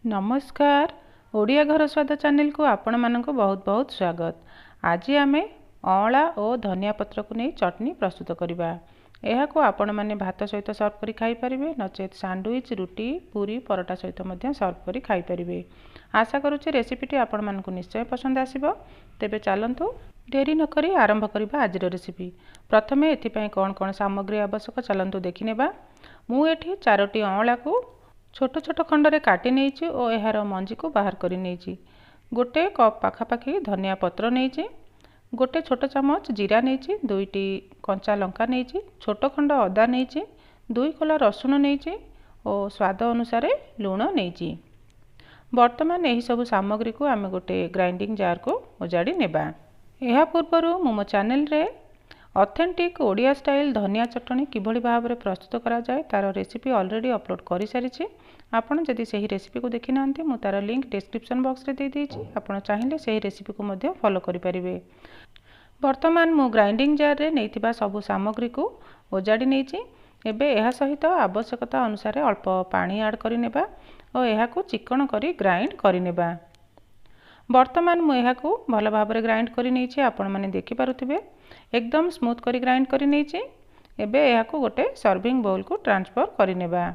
नमस्कार ओडिया घर स्वाद चैनल को आपण मानक बहुत बहुत स्वागत। आज आम अँला और धनिया पत्र को नहीं चटनी प्रस्तुत करवा। यह को आपण मैंने भात सहित सर्व कर खाई पारे, नचेत सैंडविच रुटी पूरी परोटा सहित सर्व कर खाई पारे। आशा करुच्चे रेसिपीटी आपण मानक निश्चय पसंद आसीबो। तेबे चलंतु डेरी नकरी आरंभ करबा आज रेसिपी। प्रथमे एथिपाई कौन कौन सामग्री आवश्यक चलंतु देखि नेबा। मु एठी 4टी अँला को छोट छोट खंडरे काटी नहीं और यार मंजी को बाहर कर नहीं। गोटे कप पाखापाखि धनिया पत्र नहीं, गोटे छोट चमच जीरा नहीं, 2टी कंचा लंका नहीं, छोट खंड अदा नहीं, 2 कोला रसुण नहीं और स्वाद अनुसार लुण नहीं। वर्तमान यही सब सामग्री को आम गोटे ग्राइंडिंग जार को उजाड़ी नेबा। यह पूर्वर मो चैनल रे ऑथेंटिक ओडिया स्टाइल धनिया चटनी किभली भाव में प्रस्तुत करा जाए तार रेसिपी ऑलरेडी अपलोड कर सारी। आपन जदि सही रेसिपी को देखि नांती मु तार लिंक डिस्क्रिप्शन बॉक्स रे दे देछि। आपन चाहिले सही रेसिपी को मध्य फॉलो करि परिबे। वर्तमान मु ग्राइंडिंग जार रे नैथिबा सब सामग्री को ओजाड़ी नैछि। एबे एहा सहित आवश्यकता अनुसार अल्प पानी ऐड करि नेबा और एहा को चिकन करी ग्राइंड करि नेबा। वर्तमान मु एहा को भल भाव में ग्राइंड करि नैछि। आपन माने देखि पारुथिबे एकदम स्मूथ करी ग्राइंड करि नैछि। एबे एहा को गोटे सर्विंग बाउल को ट्रांसफर करि नेबा।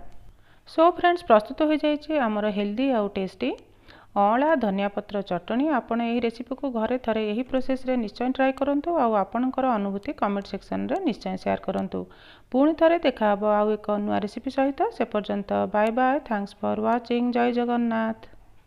सो फ्रेंड्स प्रस्तुत हो जाइए आमर हेल्दी आउ टेस्टी अँला धनिया पत्र चटनी। आपण यही रेसिपी को घरे थरे यही प्रोसेस रे निश्चय ट्राई करंतु आउ आपणकर अनुभूति कमेंट सेक्शन रे निश्चय शेयर करंतु। पुणी थरे देखा हबो आउ एक नुआ रेसिपी सहित। से पर्यंत bye bye. Thanks for watching. जय जगन्नाथ।